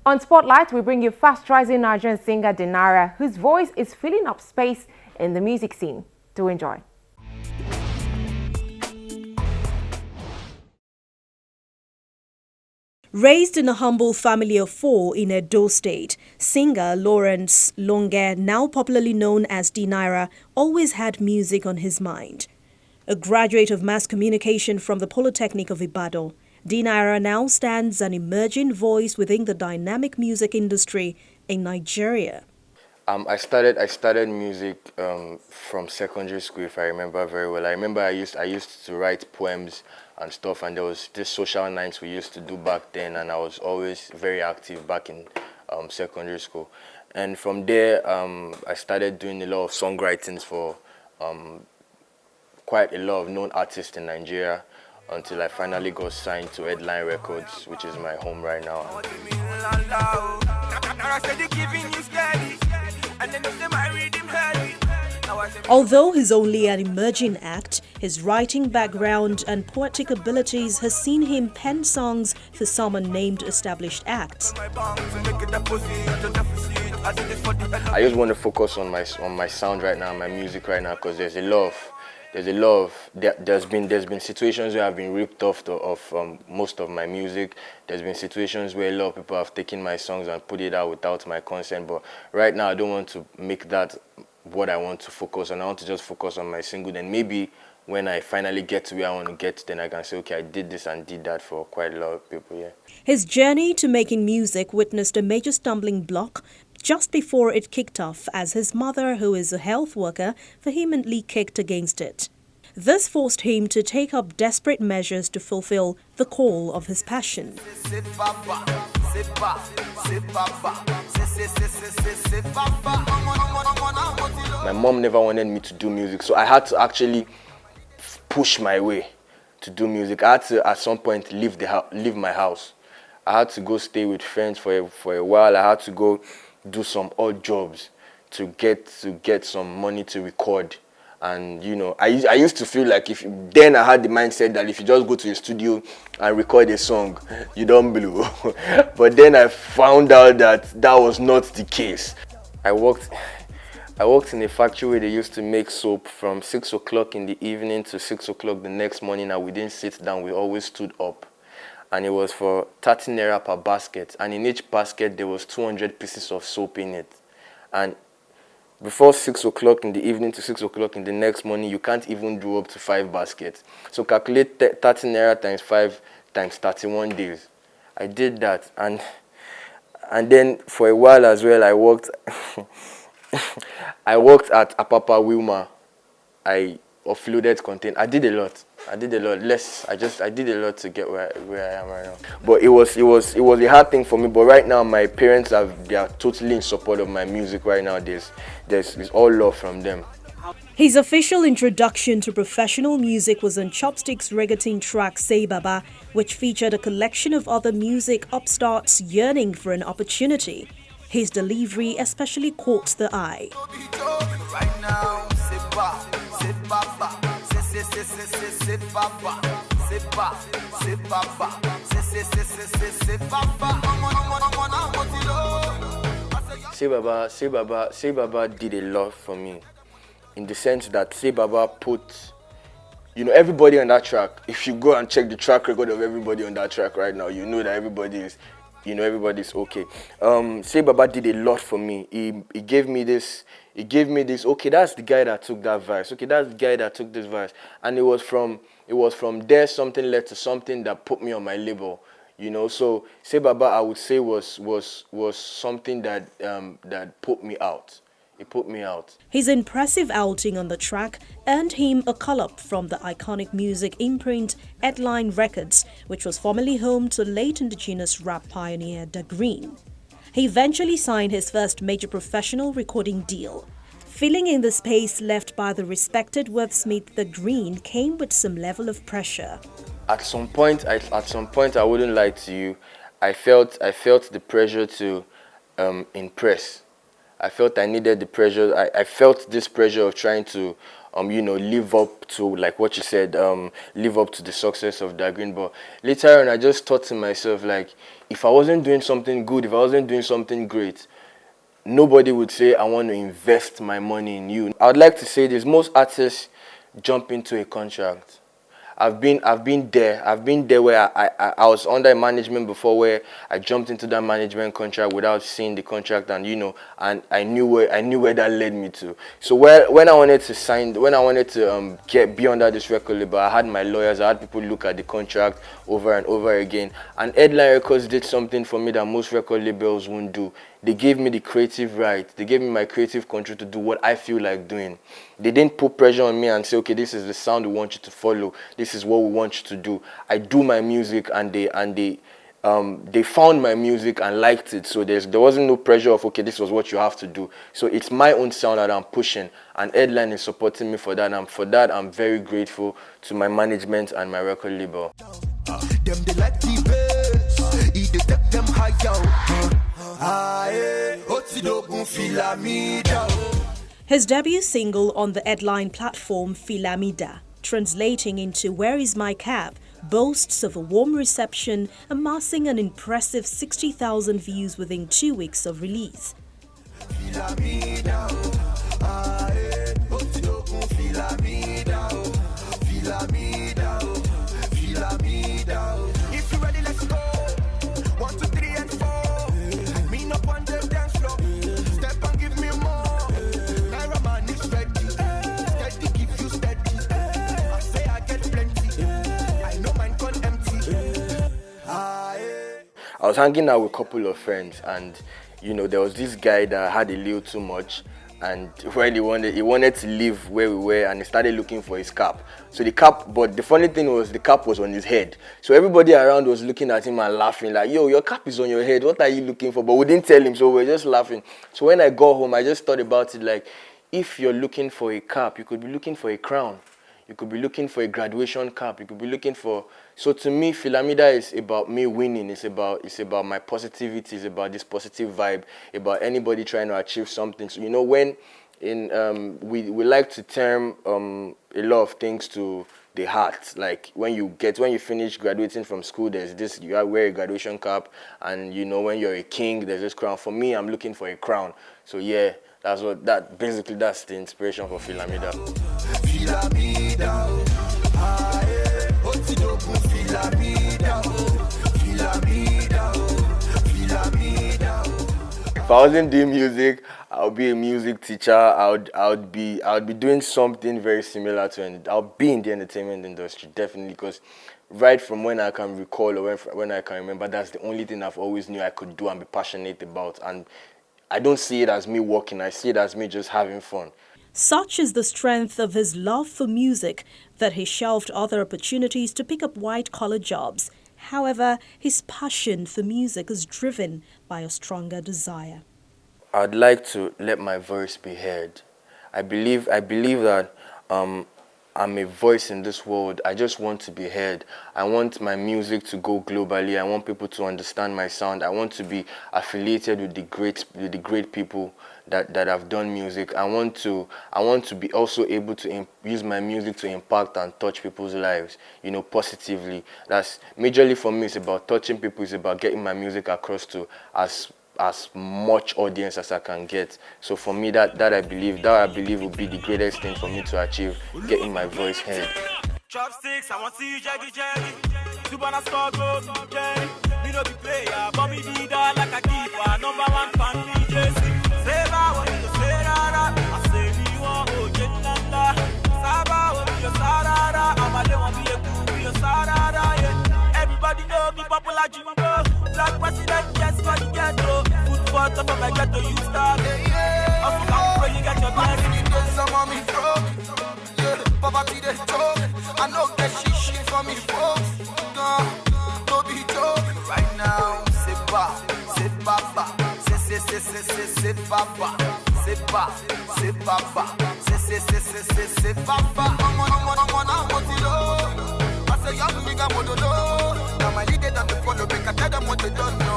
On Spotlight, we bring you fast-rising Nigerian singer Dnyra, whose voice is filling up space in the music scene. Do enjoy. Raised in a humble family of four in Edo State, singer Lawrence Longe, now popularly known as Dnyra, always had music on his mind. A graduate of mass communication from the Polytechnic of Ibadan, Dnyra now stands an emerging voice within the dynamic music industry in Nigeria. I started music from secondary school, if I remember very well. I remember I used to write poems and stuff, and there was this social nights we used to do back then, and I was always very active back in secondary school. And from there, I started doing a lot of songwritings for quite a lot of known artists in Nigeria until I finally got signed to Headline Records, which is my home right now. Although he's only an emerging act, his writing background and poetic abilities has seen him pen songs for some unnamed established acts. I just want to focus on my sound right now, my music right now, because there's been situations where I've been ripped off most of my music. There's been situations where a lot of people have taken my songs and put it out without my consent. But right now, I don't want to make that what I want to focus on. I want to just focus on my single. Then maybe when I finally get to where I want to get, then I can say, okay, I did this and did that for quite a lot of people. Yeah. His journey to making music witnessed a major stumbling block just before it kicked off, as his mother, who is a health worker, vehemently kicked against it. This forced him to take up desperate measures to fulfill the call of his passion. My mom never wanted me to do music, so I had to actually push my way to do music. I had to, at some point, leave my house. I had to go stay with friends for a while. I had to go do some odd jobs to get some money to record. And you know, I used to feel like then I had the mindset that if you just go to a studio and record a song, you don't blow. But then I found out that that was not the case. I worked in a factory where they used to make soap from 6 o'clock in the evening to 6 o'clock the next morning, and we didn't sit down, we always stood up. And it was for 30 Naira per basket, and in each basket there was 200 pieces of soap in it. And before 6 o'clock in the evening to 6 o'clock in the next morning, you can't even do up to 5 baskets. So calculate 30 Naira times 5 times 31 days. I did that, and then for a while as well, I worked I worked at Apapa Wilma. I offloaded content. I did a lot. I did a lot to get where I am right now. But it was a hard thing for me. But right now, my parents they are totally in support of my music right now. There's all love from them. His official introduction to professional music was on Chopstick's reggaeton track Say Baba, which featured a collection of other music upstarts yearning for an opportunity. His delivery especially caught the eye. Say Baba did a lot for me, in the sense that Say Baba put, everybody on that track. If you go and check the track record of everybody on that track right now, you know that everybody's okay. Say Baba did a lot for me. He gave me this. Okay, that's the guy that took that verse. Okay, that's the guy that took this verse. And it was from there something led to something that put me on my label. So Say Baba, I would say was something that put me out. It put me out. His impressive outing on the track earned him a call-up from the iconic music imprint Headline Records, which was formerly home to late indigenous rap pioneer Dnyra. He eventually signed his first major professional recording deal. Filling in the space left by the respected wordsmith Dnyra came with some level of pressure. At some point, I wouldn't lie to you, I felt the pressure to impress. I felt I needed the pressure. I felt this pressure of trying to live up to, like what you said, live up to the success of Dagreen. But later on, I just thought to myself, like, if I wasn't doing something good, if I wasn't doing something great, nobody would say, I want to invest my money in you. I would like to say this, most artists jump into a contract. I've been there where I was under a management before, where I jumped into that management contract without seeing the contract, and and I knew where that led me to. So when I wanted to be under this record label, I had my lawyers, I had people look at the contract over and over again, and Headline Records did something for me that most record labels won't do. They gave me the creative right. They gave me my creative control to do what I feel like doing. They didn't put pressure on me and say, okay, this is the sound we want you to follow. This is what we want you to do. I do my music, and they found my music and liked it. So there wasn't no pressure of, okay, this was what you have to do. So it's my own sound that I'm pushing, and Headline is supporting me for that. And for that, I'm very grateful to my management and my record label. Them they like the bass, they take them high. His debut single on the Headline platform, Filamida, translating into Where Is My Cab, boasts of a warm reception, amassing an impressive 60,000 views within 2 weeks of release. I was hanging out with a couple of friends, and there was this guy that had a little too much, and when he wanted to leave where we were, and he started looking for his cap. So but the funny thing was, the cap was on his head. So everybody around was looking at him and laughing, like, yo, your cap is on your head, what are you looking for? But we didn't tell him, so we were just laughing. So when I got home, I just thought about it, like, if you're looking for a cap, you could be looking for a crown. You could be looking for a graduation cap. You could be looking for... So to me, Filamida is about me winning. It's about my positivity. It's about this positive vibe, about anybody trying to achieve something. So, when we like to term a lot of things to the heart. Like when you finish graduating from school, there's this, you wear a graduation cap, and when you're a king, there's this crown. For me, I'm looking for a crown. So yeah, that's the inspiration for Filamida. If I wasn't doing music, I would be a music teacher. I would be doing something very similar to, and I'll be in the entertainment industry, definitely, because right from when I can recall, or when I can remember, that's the only thing I've always knew I could do and be passionate about. And I don't see it as me working, I see it as me just having fun. Such is the strength of his love for music that he shelved other opportunities to pick up white-collar jobs. However, his passion for music is driven by a stronger desire. I'd like to let my voice be heard. I believe that I'm a voice in this world. I just want to be heard. I want my music to go globally. I want people to understand my sound. I want to be affiliated with the great people that have done music. I want to be also able to use my music to impact and touch people's lives, positively. That's majorly for me. It's about touching people. It's about getting my music across to as much audience as I can get. So for me, that I believe will be the greatest thing for me to achieve, getting my voice heard. Chopsticks, I want to see you jaggy. Subana score goals, me no be player, but me be that like a keeper. Number one fan, BJC. Say ba, what you say rara. I say me want oh jenanda. Saba, what you sarara. I'm a want be a cool, be a sarara. Yeah. Everybody know me popular Jimbo. Black president, yes, for the ghetto. Football top of my ghetto, you start. Also, come where you get your best. You get some of me broke. Yeah, poverty they joke. I know that she for me, folks. No be joke. Right now, c'est baba, c'est baba, c'est baba, c'est baba. I say young nigga mododo. Now my leader done the follow, make I tell them what they don't know.